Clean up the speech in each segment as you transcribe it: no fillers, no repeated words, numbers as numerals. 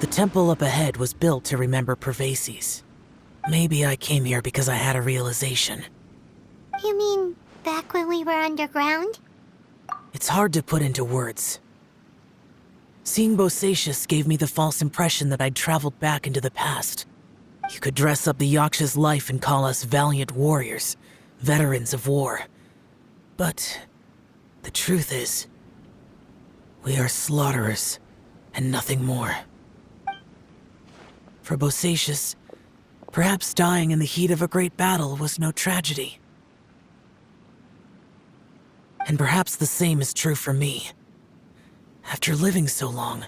The temple up ahead was built to remember Pervases. Maybe I came here because I had a realization. You mean back when we were underground? It's hard to put into words. Seeing Bosacius gave me the false impression that I'd traveled back into the past. You could dress up the Yaksha's life and call us valiant warriors, veterans of war. But the truth is, we are slaughterers and nothing more. For Bosacius, perhaps dying in the heat of a great battle was no tragedy. And perhaps the same is true for me. After living so long,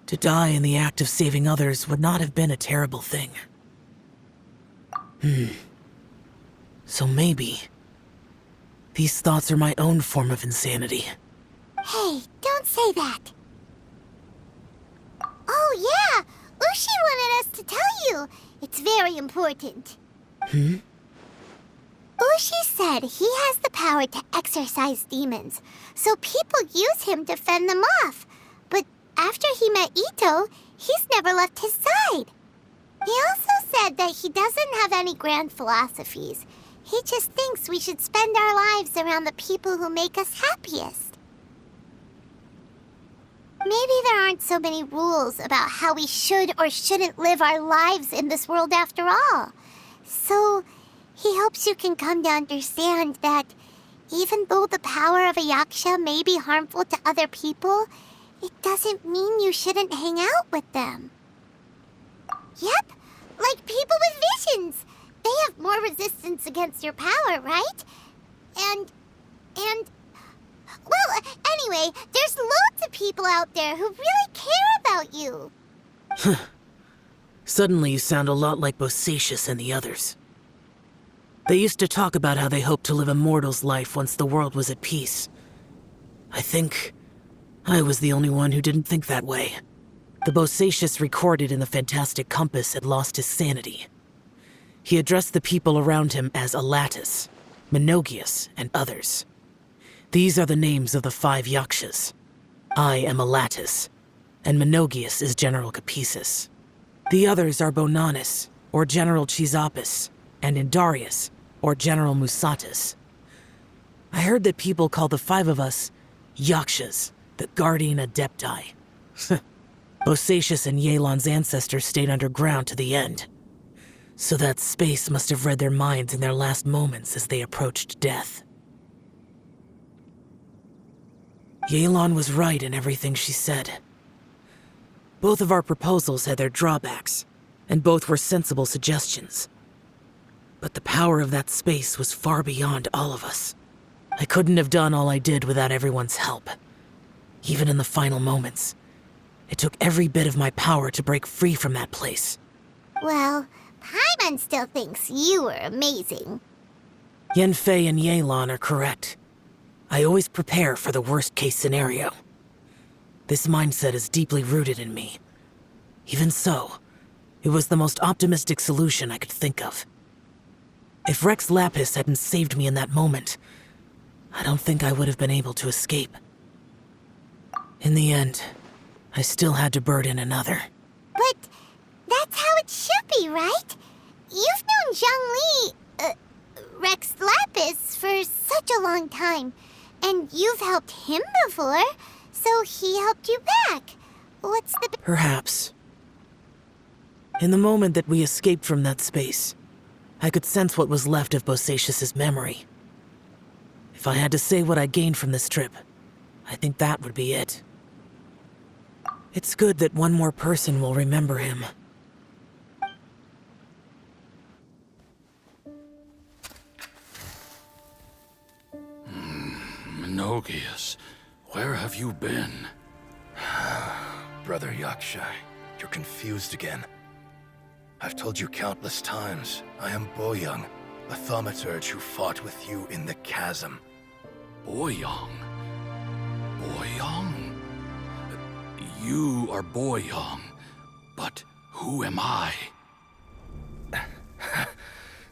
to die in the act of saving others would not have been a terrible thing. So maybe these thoughts are my own form of insanity. Hey, don't say that. Oh yeah, Ushi wanted us to tell you. It's very important. Ushi said he has the power to exorcise demons, so people use him to fend them off. But after he met Ito, he's never left his side. He also said that he doesn't have any grand philosophies. He just thinks we should spend our lives around the people who make us happiest. Maybe there aren't so many rules about how we should or shouldn't live our lives in this world after all. So he hopes you can come to understand that even though the power of a yaksha may be harmful to other people, it doesn't mean you shouldn't hang out with them. Yep, like people with visions. They have more resistance against your power, right? And... Well, anyway, there's loads of people out there who really care about you. Suddenly you sound a lot like Bosacius and the others. They used to talk about how they hoped to live a mortal's life once the world was at peace. I think I was the only one who didn't think that way. The Bosacius recorded in the Fantastic Compass had lost his sanity. He addressed the people around him as Alatus, Menogius, and others. These are the names of the 5 Yakshas. I am Alatus, and Menogius is General Capisis. The others are Bonanis, or General Chisapis, and Indarius, or General Musatus. I heard that people call the 5 of us Yakshas, the Guardian Adepti. Bosacius and Yelan's ancestors stayed underground to the end. So that space must have read their minds in their last moments as they approached death. Yelan was right in everything she said. Both of our proposals had their drawbacks, and both were sensible suggestions. But the power of that space was far beyond all of us. I couldn't have done all I did without everyone's help. Even in the final moments, it took every bit of my power to break free from that place. Well, Paimon still thinks you were amazing. Yanfei and Yelan are correct. I always prepare for the worst-case scenario. This mindset is deeply rooted in me. Even so, it was the most optimistic solution I could think of. If Rex Lapis hadn't saved me in that moment, I don't think I would have been able to escape. In the end, I still had to burden another. But that's how it should be, right? You've known Zhang Li, Rex Lapis, for such a long time. And you've helped him before, so he helped you back. What's the... Perhaps. In the moment that we escaped from that space, I could sense what was left of Bosacius's memory. If I had to say what I gained from this trip, I think that would be it. It's good that one more person will remember him. Menogius, where have you been? Brother Yaksha, you're confused again. I've told you countless times, I am Boyoung, a thaumaturge who fought with you in the chasm. Boyoung? Boyoung? You are Boyoung, but who am I?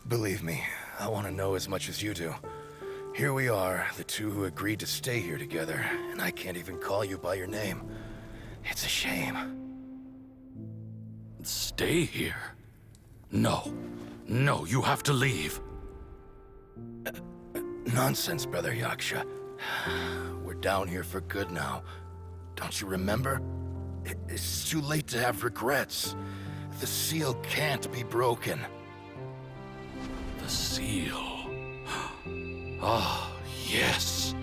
Believe me, I want to know as much as you do. Here we are, the two who agreed to stay here together, and I can't even call you by your name. It's a shame. Stay here? No. No, you have to leave. Nonsense, Brother Yaksha. We're down here for good now. Don't you remember? It's too late to have regrets. The seal can't be broken. The seal. Ah, yes.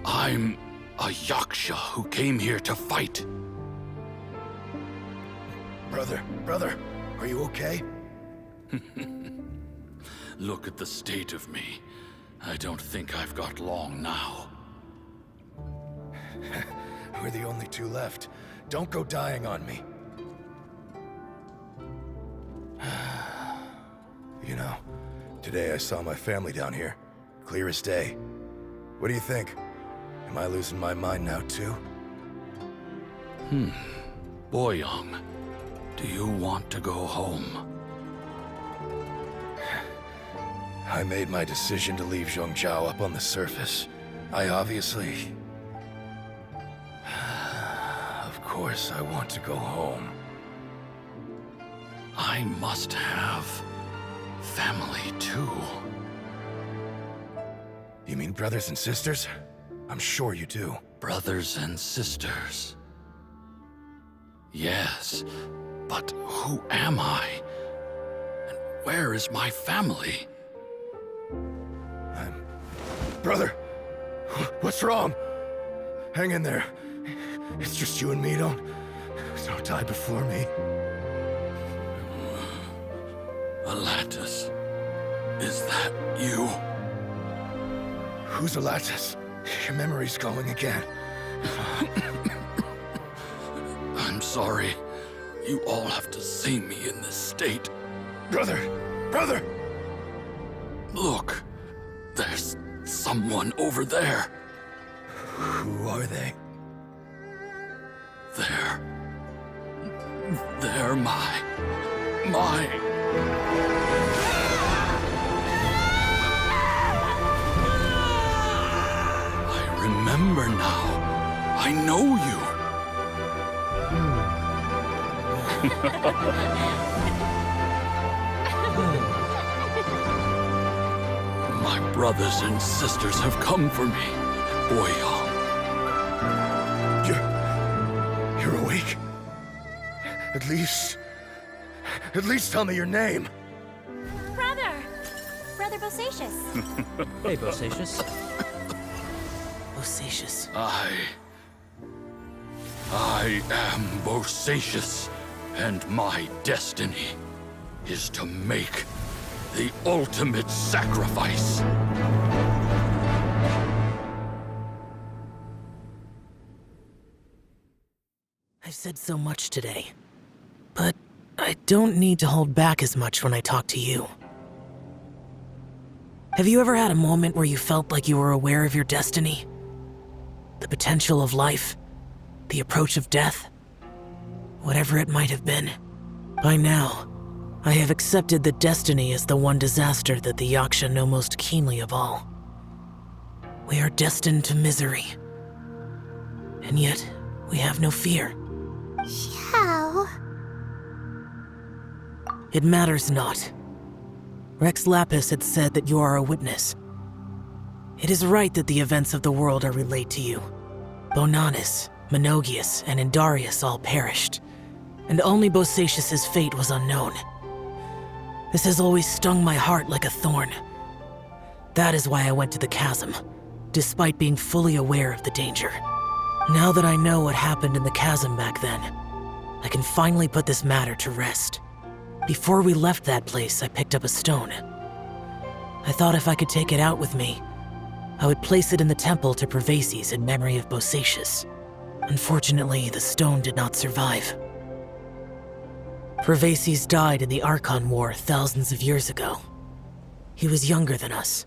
I'm a Yaksha who came here to fight. Brother, are you okay? Look at the state of me. I don't think I've got long now. We're the only two left. Don't go dying on me. You know, today I saw my family down here. Clear as day. What do you think? Am I losing my mind now too? Boyang, do you want to go home? I made my decision to leave Zhongzhou up on the surface. I obviously... Of course I want to go home. I must have family too. You mean brothers and sisters? I'm sure you do. Brothers and sisters. Yes, but who am I? And where is my family? Brother! What's wrong? Hang in there. It's just you and me, don't die before me. Alatus, is that you? Who's Alatus? Your memory's going again. I'm sorry. You all have to see me in this state. Brother! Look, there's someone over there. Who are they? They're my... I remember now. I know you. My brothers and sisters have come for me, Boyang. You're awake? At least tell me your name. Brother Bosacious. Hey, Bosacious. Bosacious. I am Bosacious, and my destiny is to make the ultimate sacrifice. I've said so much today, but I don't need to hold back as much when I talk to you. Have you ever had a moment where you felt like you were aware of your destiny? The potential of life? The approach of death? Whatever it might have been. By now, I have accepted that destiny is the one disaster that the Yaksha know most keenly of all. We are destined to misery. And yet, we have no fear. How? It matters not. Rex Lapis had said that you are a witness. It is right that the events of the world are relayed to you. Bonanis, Menogius, and Indarius all perished, and only Bosacious's fate was unknown. This has always stung my heart like a thorn. That is why I went to the chasm, despite being fully aware of the danger. Now that I know what happened in the chasm back then, I can finally put this matter to rest. Before we left that place, I picked up a stone. I thought if I could take it out with me, I would place it in the temple to Pervases in memory of Bosacious. Unfortunately, the stone did not survive. Pervases died in the Archon War thousands of years ago. He was younger than us,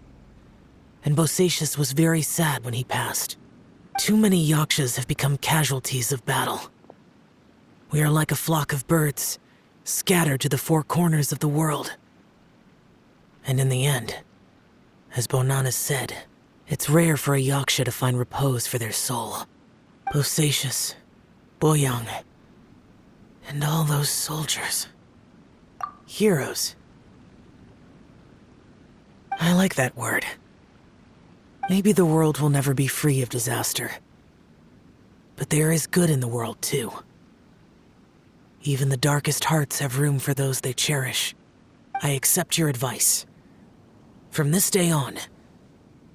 and Bosacious was very sad when he passed. Too many Yakshas have become casualties of battle. We are like a flock of birds, scattered to the four corners of the world. And in the end, as Bonanis said, it's rare for a Yaksha to find repose for their soul. Bosacious, Boyang, And all those soldiers. Heroes. I like that word. Maybe the world will never be free of disaster. But there is good in the world, too. Even the darkest hearts have room for those they cherish. I accept your advice. From this day on,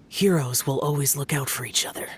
heroes will always look out for each other.